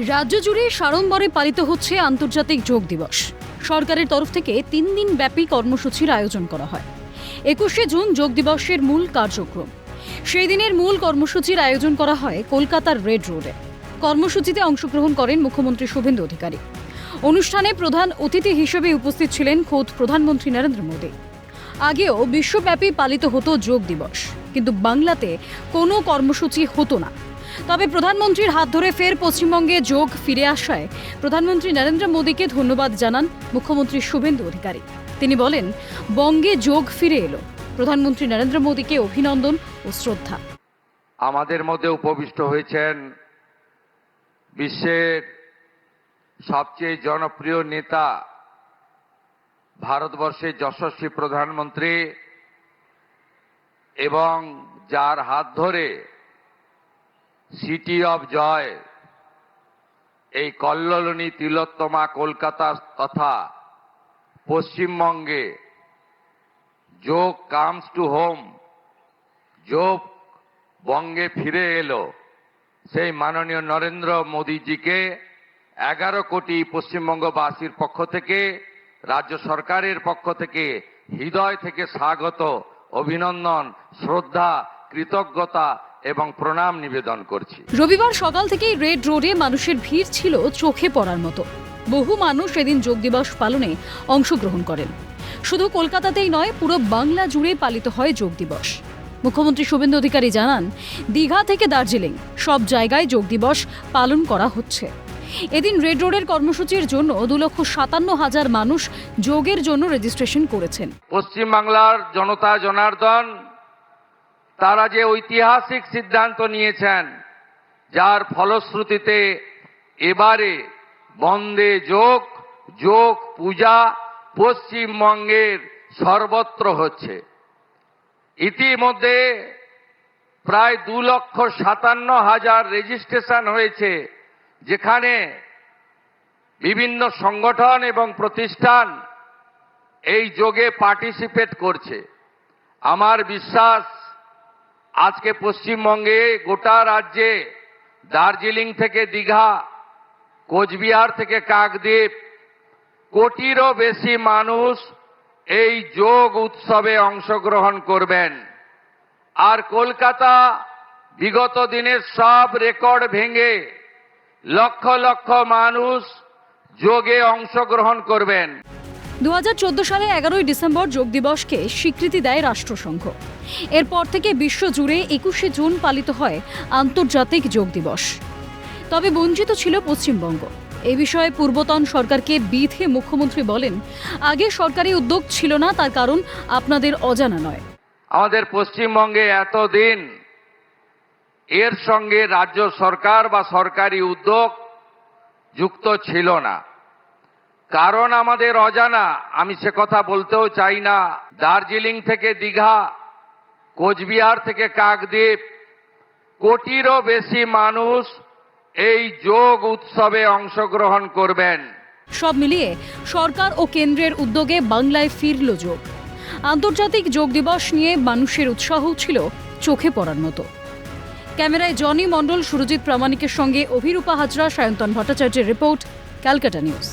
রাজ্য জুড়ে সাড়ম্বরে পালিত হচ্ছে আন্তর্জাতিক যোগ দিবস। সরকারের তরফ থেকে 3 দিন ব্যাপী কর্মসূচির আয়োজন করা হয়। 21শে জুন যোগ দিবসের মূল কার্যক্রম। সেই দিনের মূল কর্মসূচির আয়োজন করা হয় কলকাতার রেড রোডে। কর্মসূচিতে অংশগ্রহণ করেন মুখ্যমন্ত্রী শুভেন্দু অধিকারী। অনুষ্ঠানে প্রধান অতিথি হিসেবে উপস্থিত ছিলেন খোদ প্রধানমন্ত্রী নরেন্দ্র মোদী। আগেও বিশ্বব্যাপী পালিত হতো যোগ দিবস, কিন্তু বাংলাতে কোনো কর্মসূচি হতো না। তবে প্রধানমন্ত্রীর হাত ধরে ফের পশ্চিমবঙ্গে যোগ ফিরে আসায় প্রধানমন্ত্রী নরেন্দ্র মোদীকে ধন্যবাদ জানান মুখ্যমন্ত্রী শুভেন্দু অধিকারী। তিনি বলেন, বঙ্গে যোগ ফিরে এলো। প্রধানমন্ত্রী নরেন্দ্র মোদীকে অভিনন্দন ও শ্রদ্ধা। আমাদের মধ্যে উপবিষ্ট হয়েছেন বিশ্বের সবচেয়ে জনপ্রিয় নেতা, ভারতবর্ষের যশস্বী প্রধানমন্ত্রী, এবং যার হাত ধরে সিটি অফ জয়, এই কল্লোলিনী তিলোত্তমা কলকাতা তথা পশ্চিমবঙ্গে যোগ কামস টু হোম, যোগ বঙ্গে ফিরে এলো, সেই মাননীয় নরেন্দ্র মোদীজিকে 11 কোটি পশ্চিমবঙ্গবাসীর পক্ষ থেকে, রাজ্য সরকারের পক্ষ থেকে হৃদয় থেকে স্বাগত, অভিনন্দন, শ্রদ্ধা, কৃতজ্ঞতা এবং প্রণাম নিবেদন করছি। রবিবার সকাল থেকেই রেড রোডে মানুষের ভিড় ছিল চোখে পড়ার মতো। বহু মানুষ এদিন যোগ দিবস পালনে অংশগ্রহণ করেন। শুধু কলকাতাতেই নয়, পুরো বাংলা জুড়ে পালিত হয় যোগ দিবস। মুখ্যমন্ত্রী শুভেন্দু অধিকারী জানান, দীঘা থেকে দার্জিলিং সব জায়গায় যোগ দিবস পালন করা হচ্ছে। এদিন রেড রোডের কর্মসূচির জন্য 2,57,000 মানুষ যোগের জন্য রেজিস্ট্রেশন করেছেন। পশ্চিমবাংলার জনতা জনার্দন তারা যে ঐতিহাসিক সিদ্ধান্ত নিয়েছেন, যার ফলশ্রুতিতে এবারে বন্দে যোগ, যোগ পূজা পশ্চিমবঙ্গের সর্বত্র হচ্ছে। ইতিমধ্যে প্রায় 2,57,000 রেজিস্ট্রেশন হয়েছে, যেখানে বিভিন্ন সংগঠন এবং প্রতিষ্ঠান এই যোগে পার্টিসিপেট করছে। আমার বিশ্বাস, আজকে পশ্চিমবঙ্গে গোটা রাজ্যে দার্জিলিং থেকে দীঘা, কোচবিহার থেকে কাকদ্বীপ, কোটিরও বেশি মানুষ এই যোগ উৎসবে অংশগ্রহণ করবেন। আর কলকাতা বিগত দিনের সব রেকর্ড ভেঙে লক্ষ লক্ষ মানুষ যোগে অংশগ্রহণ করবেন। 2014 সালে 11ই ডিসেম্বর যোগ দিবসকে স্বীকৃতি দেয় রাষ্ট্রসংঘ। এরপর থেকে বিশ্বজুড়ে 21শে জুন পালিত হয় আন্তর্জাতিক যোগ দিবস। তবে বঞ্চিত ছিল পশ্চিমবঙ্গ। এই বিষয়ে পূর্বতন সরকারকে বিধে মুখ্যমন্ত্রী বলেন, আগে সরকারি উদ্যোগ ছিল না, তার কারণ আপনাদের অজানা নয়। আমাদের পশ্চিমবঙ্গে এতদিন এর সঙ্গে রাজ্য সরকার বা সরকারি উদ্যোগ যুক্ত ছিল না, কারণ আমাদের অজানা। আমি সে কথা বলতেও চাই না। দার্জিলিং থেকে দীঘা, কোচবিহার থেকে কাকদ্বীপ, কোটিরও বেশি মানুষ এই যোগ উৎসবে অংশগ্রহণ করবেন। সব মিলিয়ে সরকার ও কেন্দ্রের উদ্যোগে বাংলায় ফিরল যোগ। আন্তর্জাতিক যোগ দিবস নিয়ে মানুষের উৎসাহ ছিল চোখে পড়ার মতো। ক্যামেরায় জনি মণ্ডল, সুরজিৎ প্রামাণিকের সঙ্গে অভিরূপা হাজরা, সায়ন্তন ভট্টাচার্যের রিপোর্ট, ক্যালকাটা নিউজ।